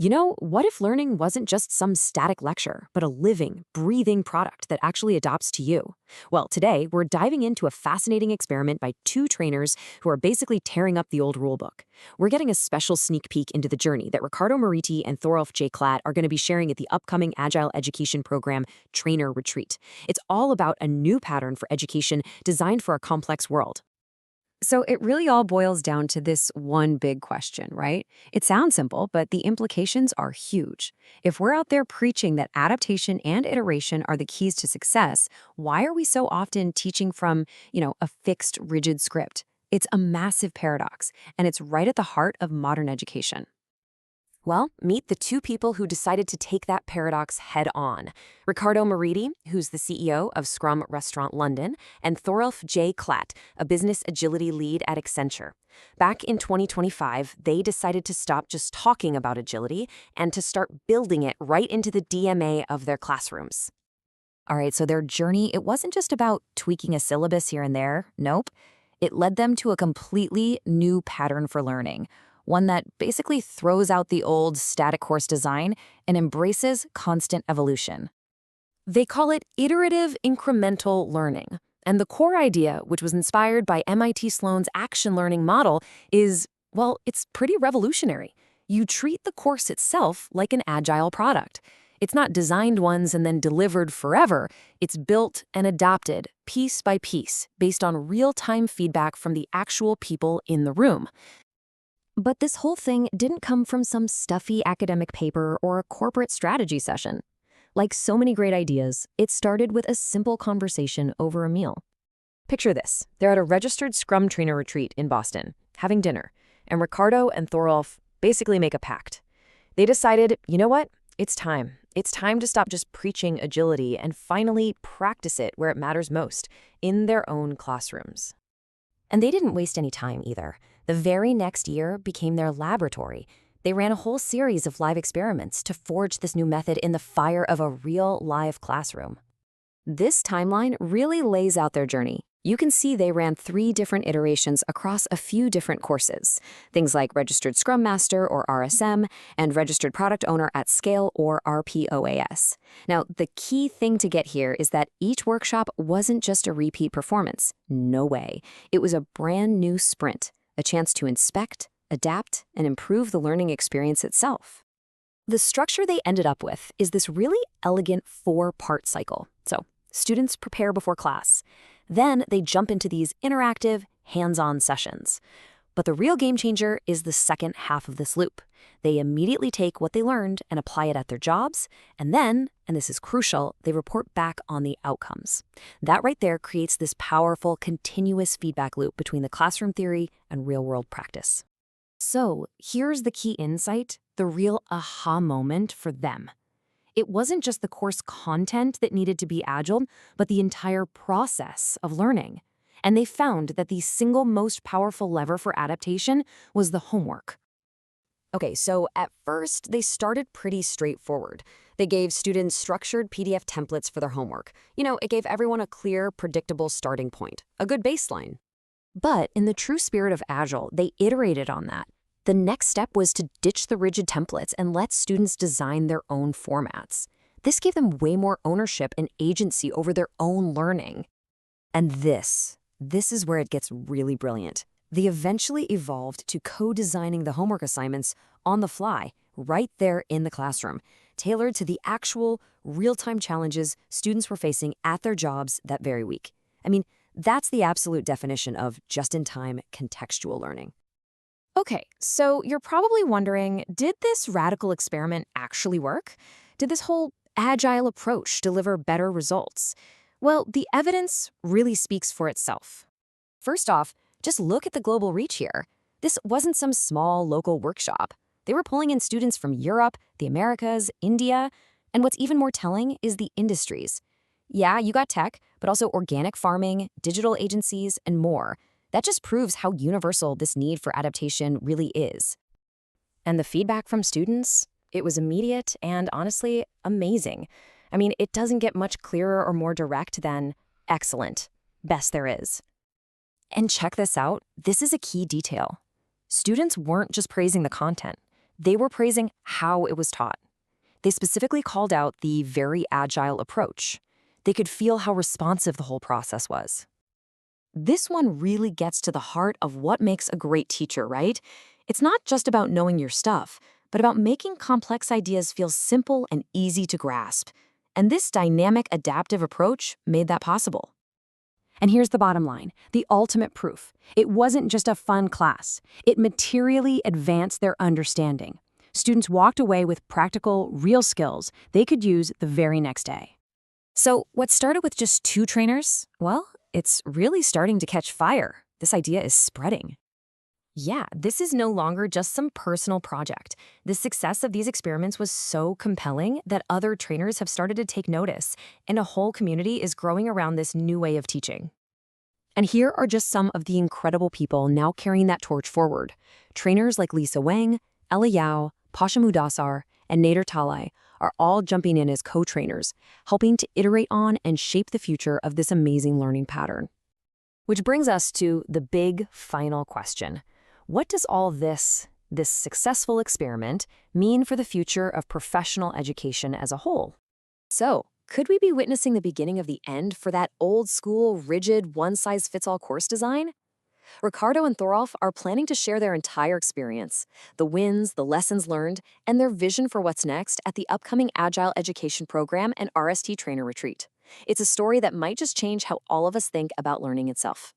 What if learning wasn't just some static lecture, but a living, breathing product that actually adapts to you? Well, today, we're diving into a fascinating experiment by two trainers who are basically tearing up the old rulebook. We're getting a special sneak peek into the journey that Riccardo Mariti and Thoralf Klatt are going to be sharing at the upcoming Agile education program Trainer Retreat. It's all about a new pattern for education designed for a complex world. So it really all boils down to this one big question, right? It sounds simple, but the implications are huge. If we're out there preaching that adaptation and iteration are the keys to success, why are we so often teaching from, a fixed, rigid script? It's a massive paradox, and it's right at the heart of modern education. Well, meet the two people who decided to take that paradox head on. Riccardo Mariti, who's the CEO of Scrum Restaurant London, and Thoralf Klatt, a business agility lead at Accenture. Back in 2025, they decided to stop just talking about agility and to start building it right into the DMA of their classrooms. All right, so their journey, it wasn't just about tweaking a syllabus here and there. Nope. It led them to a completely new pattern for learning. One that basically throws out the old static course design and embraces constant evolution. They call it iterative incremental learning. And the core idea, which was inspired by MIT Sloan's action learning model, is, well, it's pretty revolutionary. You treat the course itself like an agile product. It's not designed once and then delivered forever. It's built and adopted piece by piece based on real-time feedback from the actual people in the room. But this whole thing didn't come from some stuffy academic paper or a corporate strategy session. Like so many great ideas, it started with a simple conversation over a meal. Picture this. They're at a registered Scrum Trainer retreat in Boston, having dinner, and Riccardo and Thoralf basically make a pact. They decided, you know what? It's time. It's time to stop just preaching agility and finally practice it where it matters most, in their own classrooms. And they didn't waste any time either. The very next year became their laboratory. They ran a whole series of live experiments to forge this new method in the fire of a real live classroom. This timeline really lays out their journey. You can see they ran 3 different iterations across a few different courses, things like Registered Scrum Master or RSM and Registered Product Owner at Scale or RPOAS. Now, the key thing to get here is that each workshop wasn't just a repeat performance. No way. It was a brand new sprint, a chance to inspect, adapt, and improve the learning experience itself. The structure they ended up with is this really elegant 4-part cycle. So, students prepare before class. Then they jump into these interactive, hands-on sessions. But the real game changer is the second half of this loop. They immediately take what they learned and apply it at their jobs, and then, and this is crucial, they report back on the outcomes. That right there creates this powerful, continuous feedback loop between the classroom theory and real-world practice. So here's the key insight, the real aha moment for them. It wasn't just the course content that needed to be agile, but the entire process of learning. And they found that the single most powerful lever for adaptation was the homework. Okay, so at first, they started pretty straightforward. They gave students structured PDF templates for their homework. It gave everyone a clear, predictable starting point, a good baseline. But in the true spirit of Agile, they iterated on that. The next step was to ditch the rigid templates and let students design their own formats. This gave them way more ownership and agency over their own learning. And this is where it gets really brilliant. They eventually evolved to co-designing the homework assignments on the fly, right there in the classroom, tailored to the actual real-time challenges students were facing at their jobs that very week. That's the absolute definition of just-in-time contextual learning. Okay, so you're probably wondering, did this radical experiment actually work? Did this whole agile approach deliver better results? Well, the evidence really speaks for itself. First off, just look at the global reach here. This wasn't some small local workshop. They were pulling in students from Europe, the Americas, India, and what's even more telling is the industries. Yeah, you got tech, but also organic farming, digital agencies, and more. That just proves how universal this need for adaptation really is. And the feedback from students, it was immediate and honestly amazing. It doesn't get much clearer or more direct than excellent, best there is. And check this out, this is a key detail. Students weren't just praising the content. They were praising how it was taught. They specifically called out the very agile approach. They could feel how responsive the whole process was. This one really gets to the heart of what makes a great teacher, right? It's not just about knowing your stuff, but about making complex ideas feel simple and easy to grasp. And this dynamic, adaptive approach made that possible. And here's the bottom line, the ultimate proof. It wasn't just a fun class. It materially advanced their understanding. Students walked away with practical, real skills they could use the very next day. So what started with just 2 trainers? Well, it's really starting to catch fire. This idea is spreading. Yeah, this is no longer just some personal project. The success of these experiments was so compelling that other trainers have started to take notice, and a whole community is growing around this new way of teaching. And here are just some of the incredible people now carrying that torch forward. Trainers like Lisa Wang, Ella Yao, Pasha Mudassar, and Nader Talai are all jumping in as co-trainers, helping to iterate on and shape the future of this amazing learning pattern. Which brings us to the big final question. What does all this successful experiment, mean for the future of professional education as a whole? So, could we be witnessing the beginning of the end for that old-school, rigid, one-size-fits-all course design? Riccardo and Thoralf are planning to share their entire experience, the wins, the lessons learned, and their vision for what's next at the upcoming Agile Education Program and RST Trainer Retreat. It's a story that might just change how all of us think about learning itself.